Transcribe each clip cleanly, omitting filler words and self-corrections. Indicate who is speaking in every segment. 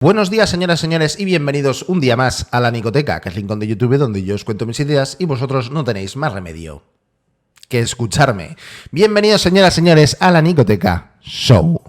Speaker 1: Buenos días, señoras y señores, y bienvenidos un día más a La Nicoteca, que es el rincón de YouTube donde yo os cuento mis ideas y vosotros no tenéis más remedio que escucharme. Bienvenidos, señoras y señores, a La Nicoteca Show.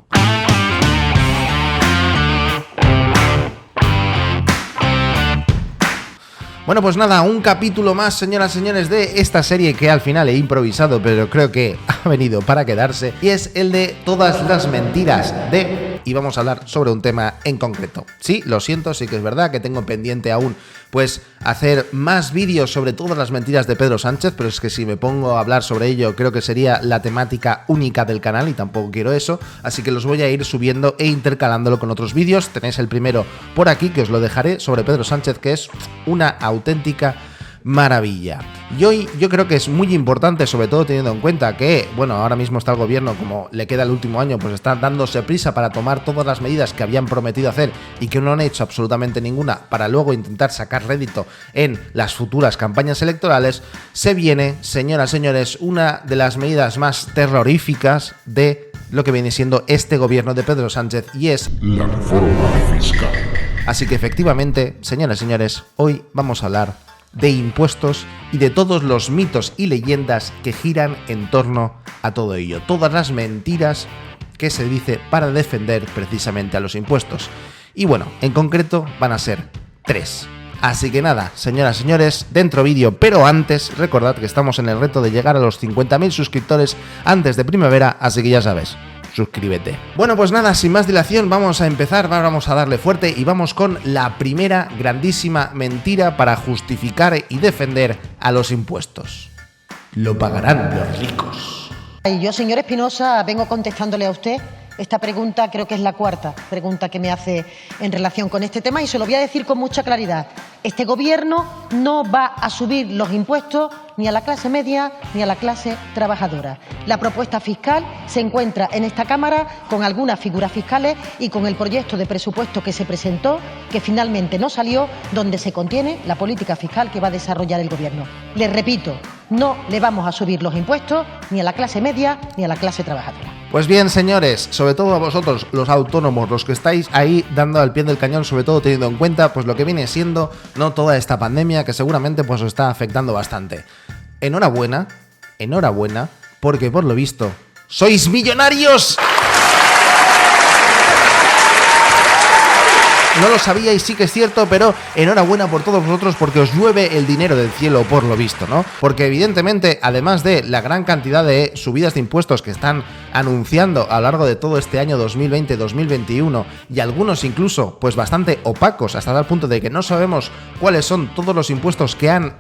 Speaker 1: Bueno, pues nada, un capítulo más, señoras y señores, de esta serie que al final he improvisado, pero creo que ha venido para quedarse, y es el de todas las mentiras de... Y vamos a hablar sobre un tema en concreto. Sí, lo siento, sí que es verdad que tengo pendiente aún pues hacer más vídeos sobre todas las mentiras de Pedro Sánchez, pero es que si me pongo a hablar sobre ello creo que sería la temática única del canal y tampoco quiero eso, así que los voy a ir subiendo e intercalándolo con otros vídeos. Tenéis el primero por aquí que os lo dejaré sobre Pedro Sánchez, que es una auténtica maravilla. Y hoy yo creo que es muy importante, sobre todo teniendo en cuenta que, bueno, ahora mismo está el gobierno, como le queda el último año, pues está dándose prisa para tomar todas las medidas que habían prometido hacer y que no han hecho absolutamente ninguna para luego intentar sacar rédito en las futuras campañas electorales. Se viene, señoras y señores, una de las medidas más terroríficas de lo que viene siendo este gobierno de Pedro Sánchez, y es
Speaker 2: la reforma fiscal.
Speaker 1: Así que efectivamente, señoras y señores, hoy vamos a hablar de impuestos y de todos los mitos y leyendas que giran en torno a todo ello. Todas las mentiras que se dice para defender precisamente a los impuestos. Y bueno, en concreto van a ser 3. Así que nada, señoras y señores, dentro vídeo, pero antes, recordad que estamos en el reto de llegar a los 50.000 suscriptores antes de primavera, así que ya sabes, suscríbete. Bueno, pues nada, sin más dilación, vamos a empezar, vamos a darle fuerte y vamos con la primera grandísima mentira para justificar y defender a los impuestos. Lo pagarán los ricos.
Speaker 3: Y yo, señor Espinosa, vengo contestándole a usted. Esta pregunta creo que es la cuarta pregunta que me hace en relación con este tema y se lo voy a decir con mucha claridad. Este gobierno no va a subir los impuestos ni a la clase media ni a la clase trabajadora. La propuesta fiscal se encuentra en esta Cámara con algunas figuras fiscales y con el proyecto de presupuesto que se presentó, que finalmente no salió, donde se contiene la política fiscal que va a desarrollar el gobierno. Les repito, no le vamos a subir los impuestos ni a la clase media ni a la clase trabajadora.
Speaker 1: Pues bien, señores, sobre todo a vosotros, los autónomos, los que estáis ahí dando al pie del cañón, sobre todo teniendo en cuenta pues lo que viene siendo no toda esta pandemia que seguramente pues os está afectando bastante. Enhorabuena, porque por lo visto ¡sois millonarios! No lo sabíais, sí que es cierto, pero enhorabuena por todos vosotros porque os llueve el dinero del cielo por lo visto, ¿no? Porque evidentemente, además de la gran cantidad de subidas de impuestos que están anunciando a lo largo de todo este año 2020-2021 y algunos incluso pues bastante opacos hasta tal punto de que no sabemos cuáles son todos los impuestos que han,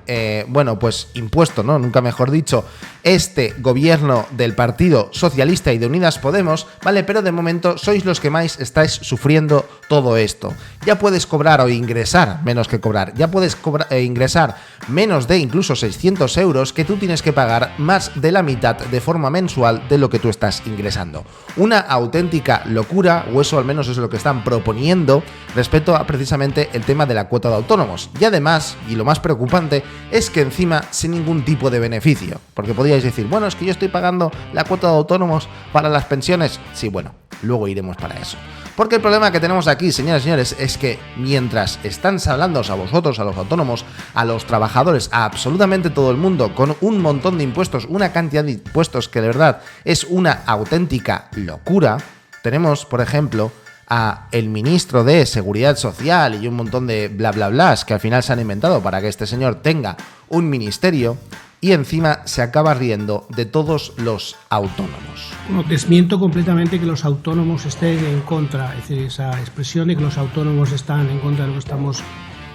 Speaker 1: impuesto, ¿no? Nunca mejor dicho, este gobierno del Partido Socialista y de Unidas Podemos, ¿vale? Pero de momento sois los que más estáis sufriendo todo esto. Ya puedes cobrar o ingresar menos que cobrar, ya puedes ingresar menos de incluso 600 euros que tú tienes que pagar más de la mitad de forma mensual de lo que tú estás ingresando. Una auténtica locura, o eso al menos es lo que están proponiendo respecto a precisamente el tema de la cuota de autónomos. Y además, y lo más preocupante, es que encima sin ningún tipo de beneficio, porque podríais decir, bueno, es que yo estoy pagando la cuota de autónomos para las pensiones. Sí, bueno, luego iremos para eso. Porque el problema que tenemos aquí, señoras y señores, es que mientras están hablándoos a vosotros, a los autónomos, a los trabajadores, a absolutamente todo el mundo, con un montón de impuestos, una cantidad de impuestos que de verdad es una auténtica locura, tenemos, por ejemplo, a el ministro de Seguridad Social y un montón de bla bla blas que al final se han inventado para que este señor tenga un ministerio, y encima se acaba riendo de todos los autónomos.
Speaker 4: Bueno, desmiento completamente que los autónomos estén en contra, es decir, esa expresión de que los autónomos están en contra de lo que estamos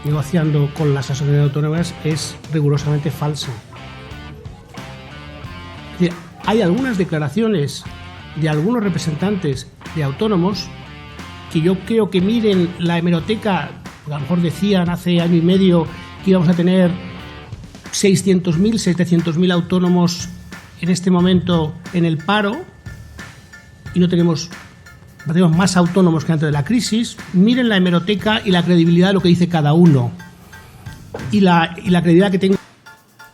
Speaker 4: negociando con las asociaciones autónomas es rigurosamente falsa. Es decir, hay algunas declaraciones de algunos representantes de autónomos que yo creo que miren la hemeroteca, a lo mejor decían hace año y medio que íbamos a tener 600.000, 700.000 autónomos en este momento en el paro y no tenemos más autónomos que antes de la crisis. Miren la hemeroteca y la credibilidad de lo que dice cada uno y la credibilidad que tengo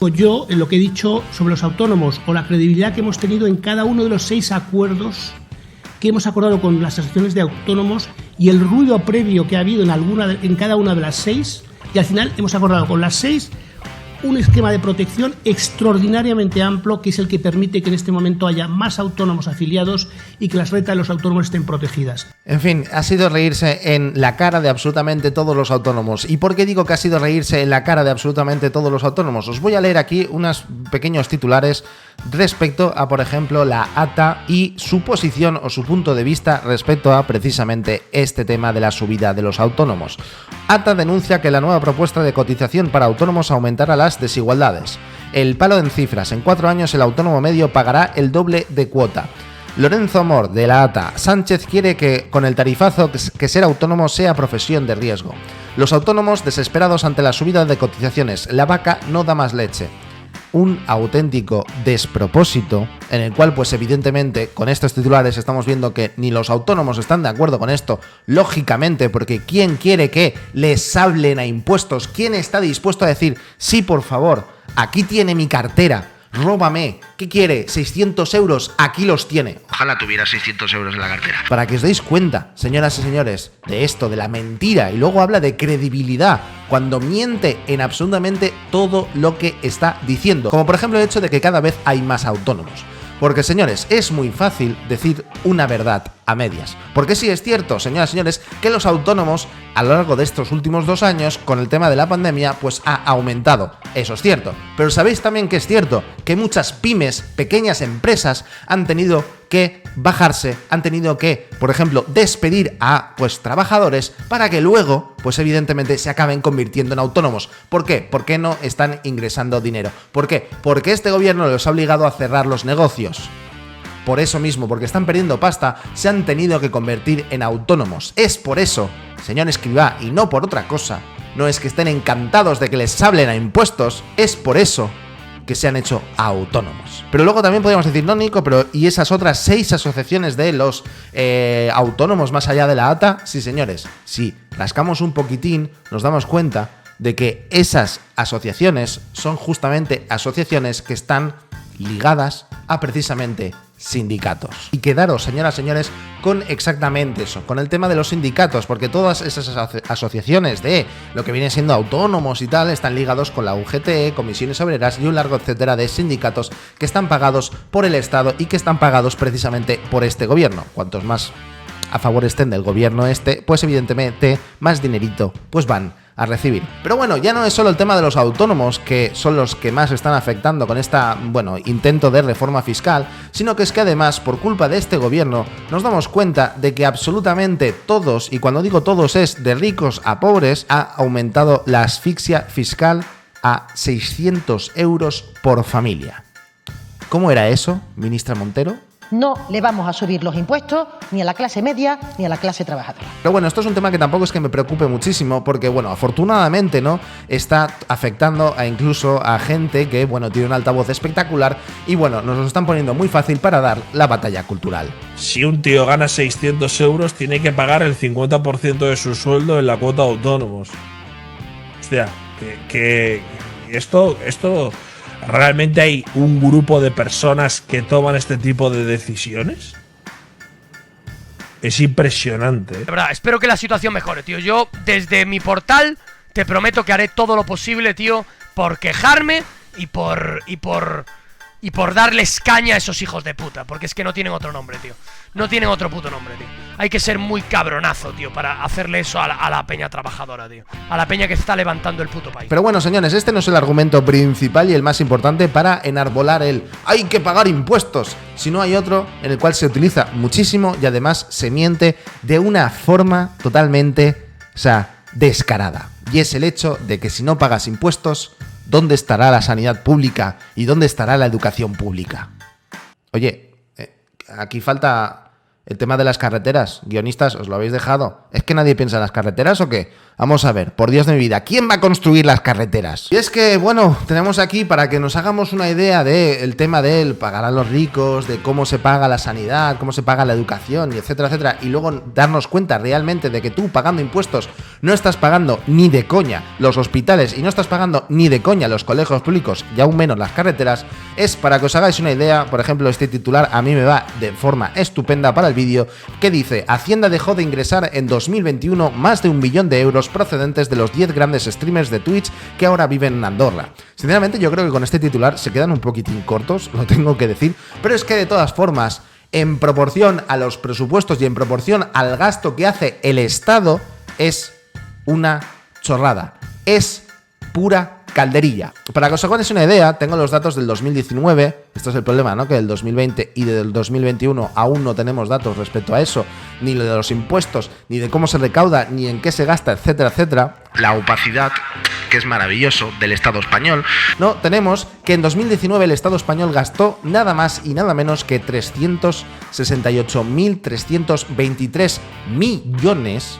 Speaker 4: yo en lo que he dicho sobre los autónomos o la credibilidad que hemos tenido en cada uno de los 6 acuerdos que hemos acordado con las asociaciones de autónomos y el ruido previo que ha habido en cada una de las 6, y al final hemos acordado con las 6 un esquema de protección extraordinariamente amplio, que es el que permite que en este momento haya más autónomos afiliados y que las rentas de los autónomos estén protegidas.
Speaker 1: En fin, ha sido reírse en la cara de absolutamente todos los autónomos. ¿Y por qué digo que ha sido reírse en la cara de absolutamente todos los autónomos? Os voy a leer aquí unos pequeños titulares respecto a, por ejemplo, la ATA y su posición o su punto de vista respecto a precisamente este tema de la subida de los autónomos. ATA denuncia que la nueva propuesta de cotización para autónomos aumentará las desigualdades. El palo en cifras: en 4 años el autónomo medio pagará el doble de cuota. Lorenzo Amor, de la ATA: Sánchez quiere que con el tarifazo que ser autónomo sea profesión de riesgo. Los autónomos desesperados ante la subida de cotizaciones. La vaca no da más leche. Un auténtico despropósito en el cual, pues evidentemente, con estos titulares estamos viendo que ni los autónomos están de acuerdo con esto, lógicamente, porque ¿quién quiere que les hablen a impuestos? ¿Quién está dispuesto a decir, sí, por favor, aquí tiene mi cartera, róbame? ¿Qué quiere? 600 euros, aquí los tiene. Ojalá tuviera 600 euros en la cartera. Para que os deis cuenta, señoras y señores, de esto, de la mentira, y luego habla de credibilidad, cuando miente en absolutamente todo lo que está diciendo. Como por ejemplo el hecho de que cada vez hay más autónomos. Porque, señores, es muy fácil decir una verdad a medias. Porque sí es cierto, señoras y señores, que los autónomos a lo largo de estos últimos 2 años, con el tema de la pandemia, pues ha aumentado. Eso es cierto. Pero sabéis también que es cierto que muchas pymes, pequeñas empresas, han tenido que bajarse, han tenido que, por ejemplo, despedir a trabajadores para que luego, pues evidentemente, se acaben convirtiendo en autónomos. ¿Por qué? Porque no están ingresando dinero. ¿Por qué? Porque este gobierno los ha obligado a cerrar los negocios. Por eso mismo, porque están perdiendo pasta, se han tenido que convertir en autónomos. Es por eso, señor Escrivá, y no por otra cosa, no es que estén encantados de que les hablen a impuestos, es por eso que se han hecho autónomos. Pero luego también podríamos decir, no, Nico, pero ¿y esas otras 6 asociaciones de los autónomos más allá de la ATA? Sí, señores, si rascamos un poquitín, nos damos cuenta de que esas asociaciones son justamente asociaciones que están ligadas a precisamente sindicatos. Y quedaros, señoras y señores, con exactamente eso, con el tema de los sindicatos, porque todas esas asociaciones de lo que viene siendo autónomos y tal están ligados con la UGT, comisiones obreras y un largo etcétera de sindicatos que están pagados por el Estado y que están pagados precisamente por este gobierno. Cuantos más a favor estén del gobierno pues evidentemente más dinerito pues van a recibir. Pero bueno, ya no es solo el tema de los autónomos, que son los que más están afectando con esta, intento de reforma fiscal, sino que es que además, por culpa de este gobierno, nos damos cuenta de que absolutamente todos, y cuando digo todos es de ricos a pobres, ha aumentado la asfixia fiscal a 600 euros por familia. ¿Cómo era eso, ministra Montero?
Speaker 3: No le vamos a subir los impuestos ni a la clase media ni a la clase trabajadora.
Speaker 1: Pero bueno, esto es un tema que tampoco es que me preocupe muchísimo porque, afortunadamente, ¿no? Está afectando incluso a gente que, tiene un altavoz espectacular y, nos lo están poniendo muy fácil para dar la batalla cultural.
Speaker 5: Si un tío gana 600 euros, tiene que pagar el 50% de su sueldo en la cuota de autónomos. Hostia, que esto... ¿Realmente hay un grupo de personas que toman este tipo de decisiones? Es impresionante.
Speaker 6: De verdad, espero que la situación mejore, tío. Yo, desde mi portal, te prometo que haré todo lo posible, tío, por quejarme y por darles caña a esos hijos de puta. Porque es que no tienen otro nombre, tío. No tienen otro puto nombre, tío. Hay que ser muy cabronazo, tío, para hacerle eso a la peña trabajadora, tío. A la peña que está levantando el puto país.
Speaker 1: Pero bueno, señores, este no es el argumento principal y el más importante para enarbolar el hay que pagar impuestos, sino hay otro en el cual se utiliza muchísimo y además se miente de una forma totalmente, descarada. Y es el hecho de que si no pagas impuestos, ¿dónde estará la sanidad pública y dónde estará la educación pública? Oye, aquí falta el tema de las carreteras. Guionistas, ¿os lo habéis dejado? ¿Es que nadie piensa en las carreteras o qué? Vamos a ver, por Dios de mi vida, ¿quién va a construir las carreteras? Y es que, tenemos aquí para que nos hagamos una idea del tema del pagar a los ricos, de cómo se paga la sanidad, cómo se paga la educación, y etcétera, etcétera, y luego darnos cuenta realmente de que tú, pagando impuestos, no estás pagando ni de coña los hospitales y no estás pagando ni de coña los colegios públicos y aún menos las carreteras, es para que os hagáis una idea. Por ejemplo, este titular a mí me va de forma estupenda para el vídeo, que dice: Hacienda dejó de ingresar en 2021 más de 1 billón de euros procedentes de los 10 grandes streamers de Twitch que ahora viven en Andorra. Sinceramente, yo creo que con este titular se quedan un poquitín cortos, lo tengo que decir, pero es que de todas formas, en proporción a los presupuestos y en proporción al gasto que hace el Estado, es una chorrada. Es pura calderilla. Para que os hagáis una idea, tengo los datos del 2019. Esto es el problema, ¿no? Que del 2020 y del 2021 aún no tenemos datos respecto a eso, ni de los impuestos, ni de cómo se recauda, ni en qué se gasta, etcétera, etcétera. La opacidad, que es maravilloso, del Estado español. No, tenemos que en 2019 el Estado español gastó nada más y nada menos que 368.323 millones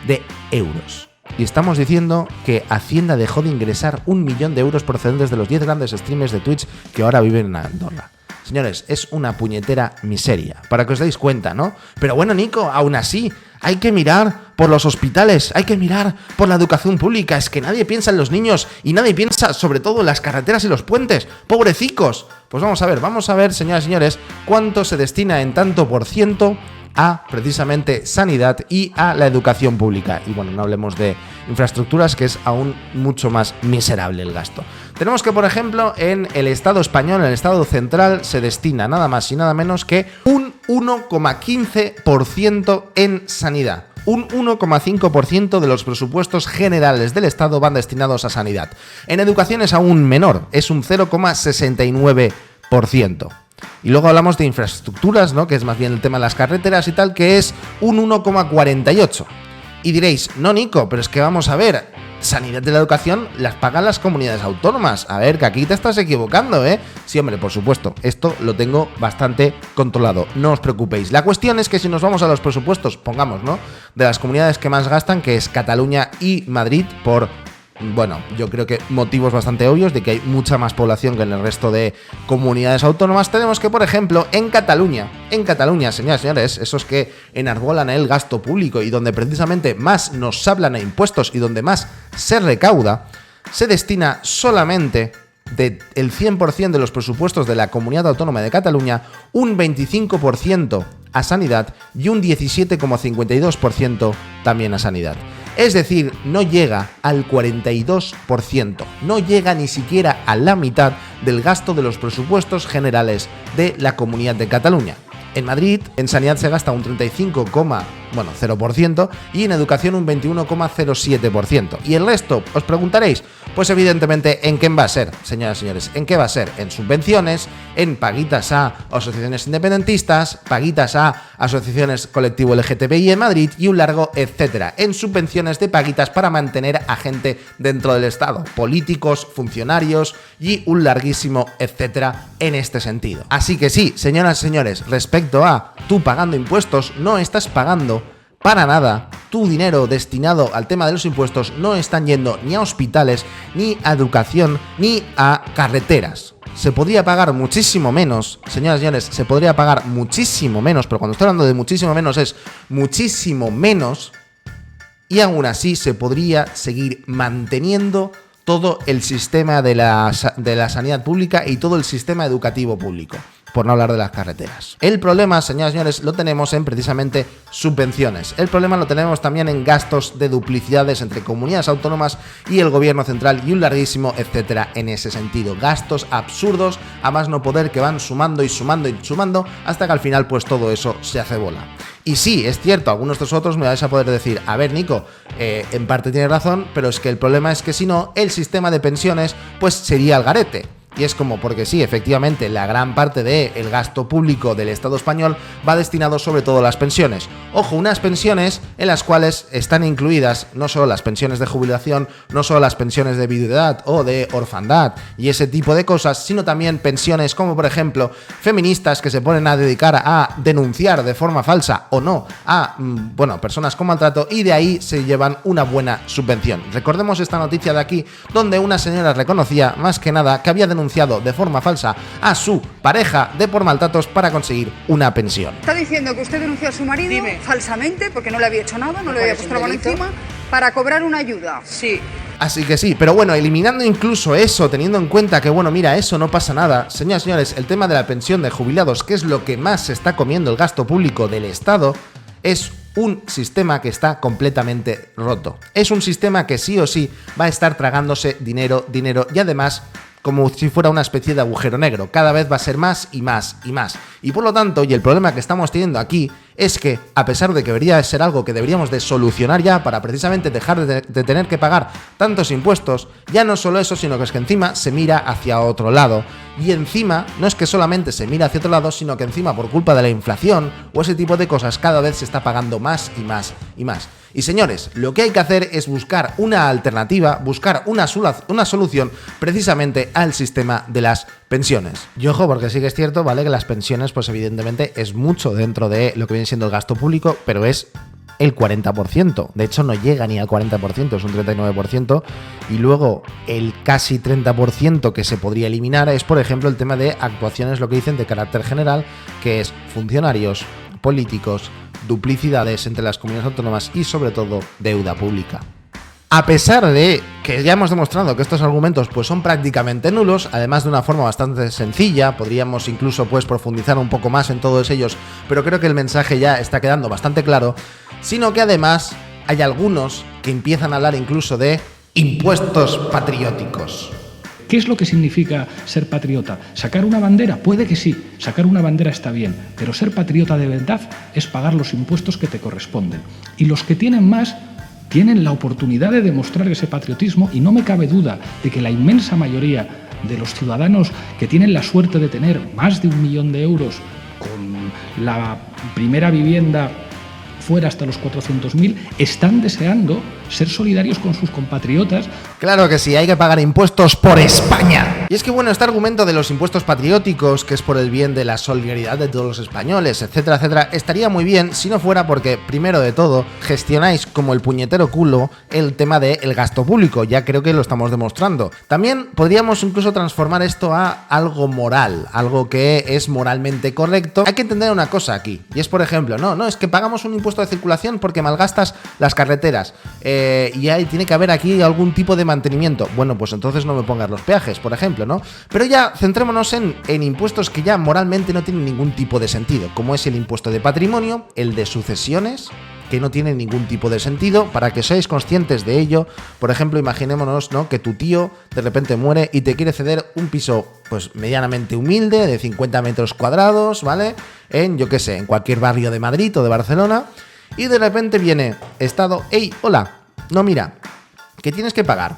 Speaker 1: de euros. Y estamos diciendo que Hacienda dejó de ingresar 1 millón de euros procedentes de los 10 grandes streamers de Twitch que ahora viven en Andorra. Señores, es una puñetera miseria, para que os deis cuenta, ¿no? Pero bueno, Nico, aún así, hay que mirar por los hospitales, hay que mirar por la educación pública. Es que nadie piensa en los niños y nadie piensa sobre todo en las carreteras y los puentes. ¡Pobrecicos! Pues vamos a ver, señoras y señores, cuánto se destina en tanto por ciento a precisamente sanidad y a la educación pública. Y bueno, no hablemos de infraestructuras, que es aún mucho más miserable el gasto. Tenemos que, por ejemplo, en el Estado español, en el Estado central, se destina nada más y nada menos que un 1,15% en sanidad. Un 1,5% de los presupuestos generales del Estado van destinados a sanidad. En educación es aún menor, es un 0,69%. Y luego hablamos de infraestructuras, ¿no? Que es más bien el tema de las carreteras y tal, que es un 1,48%. Y diréis, no, Nico, pero es que vamos a ver, sanidad de la educación las pagan las comunidades autónomas. A ver, que aquí te estás equivocando, ¿eh? Sí, hombre, por supuesto, esto lo tengo bastante controlado, no os preocupéis. La cuestión es que si nos vamos a los presupuestos, pongamos, ¿no? De las comunidades que más gastan, que es Cataluña y Madrid, por... bueno, yo creo que motivos bastante obvios de que hay mucha más población que en el resto de comunidades autónomas. Tenemos que, por ejemplo, en Cataluña, señoras y señores, esos que enarbolan el gasto público y donde precisamente más nos hablan a impuestos y donde más se recauda, se destina solamente del 100% de los presupuestos de la Comunidad Autónoma de Cataluña, un 25% a sanidad y un 17,52% también a sanidad. Es decir, no llega al 42%, no llega ni siquiera a la mitad del gasto de los presupuestos generales de la Comunidad de Cataluña. En Madrid, en sanidad se gasta un 35,0% y en educación un 21,07%. ¿Y el resto? Os preguntaréis. Pues evidentemente, ¿en qué va a ser, señoras y señores? ¿En qué va a ser? En subvenciones, en paguitas a asociaciones independentistas, paguitas a asociaciones colectivo LGTBI en Madrid y un largo etcétera. En subvenciones de paguitas para mantener a gente dentro del Estado, políticos, funcionarios y un larguísimo etcétera en este sentido. Así que sí, señoras y señores, respecto a tú pagando impuestos, no estás pagando para nada. Tu dinero destinado al tema de los impuestos no están yendo ni a hospitales, ni a educación, ni a carreteras. Se podría pagar muchísimo menos, señoras y señores, se podría pagar muchísimo menos, pero cuando estoy hablando de muchísimo menos es muchísimo menos, y aún así se podría seguir manteniendo todo el sistema de la sanidad pública y todo el sistema educativo público, por no hablar de las carreteras. El problema, señoras y señores, lo tenemos en precisamente subvenciones. El problema lo tenemos también en gastos de duplicidades entre comunidades autónomas y el gobierno central y un larguísimo etcétera en ese sentido. Gastos absurdos, a más no poder, que van sumando y sumando y sumando hasta que al final pues todo eso se hace bola. Y sí, es cierto, algunos de vosotros me vais a poder decir, a ver, Nico, en parte tienes razón, pero es que el problema es que si no, el sistema de pensiones pues sería el garete. Y es como, porque sí, efectivamente, la gran parte del gasto público del Estado español va destinado sobre todo a las pensiones. Ojo, unas pensiones en las cuales están incluidas no solo las pensiones de jubilación, no solo las pensiones de viudedad o de orfandad y ese tipo de cosas, sino también pensiones como, por ejemplo, feministas que se ponen a dedicar a denunciar de forma falsa o no a, personas con maltrato, y de ahí se llevan una buena subvención. Recordemos esta noticia de aquí, donde una señora reconocía, más que nada, que había denunciado de forma falsa a su pareja de por maltratos para conseguir una pensión.
Speaker 7: Está diciendo que usted denunció a su marido falsamente porque no le había hecho nada, no le había puesto la mano encima, para cobrar una ayuda.
Speaker 8: Sí.
Speaker 1: Así que sí, pero bueno, eliminando incluso eso, teniendo en cuenta que, bueno, mira, eso no pasa nada. Señoras y señores, el tema de la pensión de jubilados, que es lo que más se está comiendo el gasto público del Estado, es un sistema que está completamente roto. Es un sistema que sí o sí va a estar tragándose dinero y además como si fuera una especie de agujero negro. Cada vez va a ser más y más y más. Y por lo tanto, y el problema que estamos teniendo aquí es que, a pesar de que debería ser algo que deberíamos de solucionar ya para precisamente dejar de tener que pagar tantos impuestos, ya no solo eso, sino que es que encima se mira hacia otro lado. Y encima, no es que solamente se mira hacia otro lado, sino que encima por culpa de la inflación o ese tipo de cosas, cada vez se está pagando más y más y más. Y señores, lo que hay que hacer es buscar una alternativa, buscar una solución precisamente al sistema de las pensiones. Y ojo, porque sí que es cierto, ¿vale? Que las pensiones, pues evidentemente es mucho dentro de lo que viene siendo el gasto público, pero es el 40%. De hecho, no llega ni al 40%, es un 39%. Y luego el casi 30% que se podría eliminar es, por ejemplo, el tema de actuaciones, lo que dicen, de carácter general, que es funcionarios, políticos, duplicidades entre las comunidades autónomas y sobre todo deuda pública. A pesar de que ya hemos demostrado que estos argumentos pues son prácticamente nulos, además de una forma bastante sencilla, podríamos incluso pues profundizar un poco más en todos ellos, pero creo que el mensaje ya está quedando bastante claro, sino que además hay algunos que empiezan a hablar incluso de impuestos patrióticos.
Speaker 9: ¿Qué es lo que significa ser patriota? ¿Sacar una bandera? Puede que sí, sacar una bandera está bien, pero ser patriota de verdad es pagar los impuestos que te corresponden. Y los que tienen más tienen la oportunidad de demostrar ese patriotismo y no me cabe duda de que la inmensa mayoría de los ciudadanos que tienen la suerte de tener más de 1 millón de euros con la primera vivienda fuera hasta los 400.000, están deseando ser solidarios con sus compatriotas.
Speaker 1: Claro que sí, hay que pagar impuestos por España. Y es que bueno, este argumento de los impuestos patrióticos, que es por el bien de la solidaridad de todos los españoles, etcétera, etcétera, estaría muy bien si no fuera porque, primero de todo, gestionáis como el puñetero culo el tema del gasto público, ya creo que lo estamos demostrando. También podríamos incluso transformar esto a algo moral, algo que es moralmente correcto. Hay que entender una cosa aquí, y es por ejemplo, no, es que pagamos un impuesto de circulación porque malgastas las carreteras, y ahí tiene que haber aquí algún tipo de mantenimiento. Bueno, pues entonces no me pongas los peajes, por ejemplo, ¿no? Pero ya centrémonos en impuestos que ya moralmente no tienen ningún tipo de sentido, como es el impuesto de patrimonio, el de sucesiones, que no tiene ningún tipo de sentido. Para que seáis conscientes de ello, por ejemplo, imaginémonos, ¿no?, que tu tío de repente muere y te quiere ceder un piso pues medianamente humilde, de 50 metros cuadrados, ¿vale? En, yo qué sé, en cualquier barrio de Madrid o de Barcelona, y de repente viene Estado, ¡hey, hola! No, mira, que tienes que pagar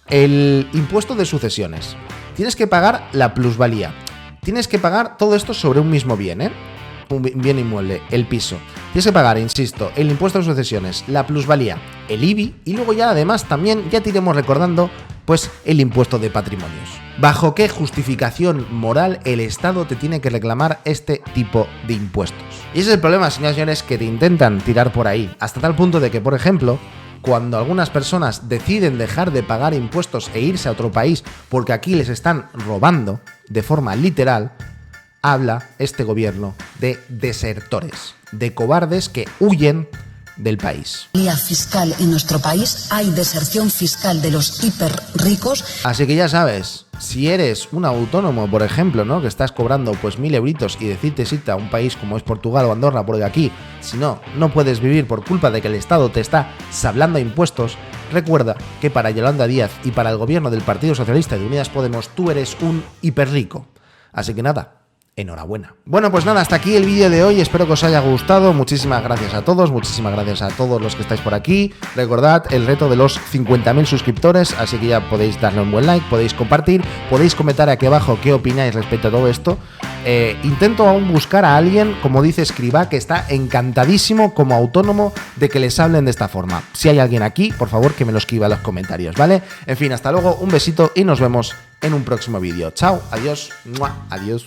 Speaker 1: el impuesto de sucesiones, tienes que pagar la plusvalía, tienes que pagar todo esto sobre un mismo bien, un bien inmueble, el piso. Tienes que pagar, insisto, el impuesto de sucesiones, la plusvalía, el IBI, y luego ya además también ya te iremos recordando pues el impuesto de patrimonios. ¿Bajo qué justificación moral el Estado te tiene que reclamar este tipo de impuestos? Y ese es el problema, señoras y señores, que te intentan tirar por ahí, hasta tal punto de que, por ejemplo, cuando algunas personas deciden dejar de pagar impuestos e irse a otro país porque aquí les están robando de forma literal, habla este gobierno de desertores, de cobardes que huyen del país.
Speaker 10: Fiscal en nuestro país, hay deserción fiscal de los hiper ricos.
Speaker 1: Así que ya sabes, si eres un autónomo, por ejemplo, ¿no?, que estás cobrando pues 1.000 euritos y decides irte a un país como es Portugal o Andorra, porque aquí, si no, no puedes vivir por culpa de que el Estado te está sablando impuestos, recuerda que para Yolanda Díaz y para el gobierno del Partido Socialista de Unidas Podemos, tú eres un hiperrico. Así que nada, enhorabuena. Bueno, pues nada, hasta aquí el vídeo de hoy, espero que os haya gustado, muchísimas gracias a todos, muchísimas gracias a todos los que estáis por aquí. Recordad el reto de los 50.000 suscriptores, así que ya podéis darle un buen like, podéis compartir, podéis comentar aquí abajo qué opináis respecto a todo esto. Intento aún buscar a alguien, como dice Escribá, que está encantadísimo como autónomo de que les hablen de esta forma. Si hay alguien aquí, por favor que me lo escriba en los comentarios, ¿vale? En fin, hasta luego, un besito y nos vemos en un próximo vídeo. Chao, adiós, ¡mua! Adiós.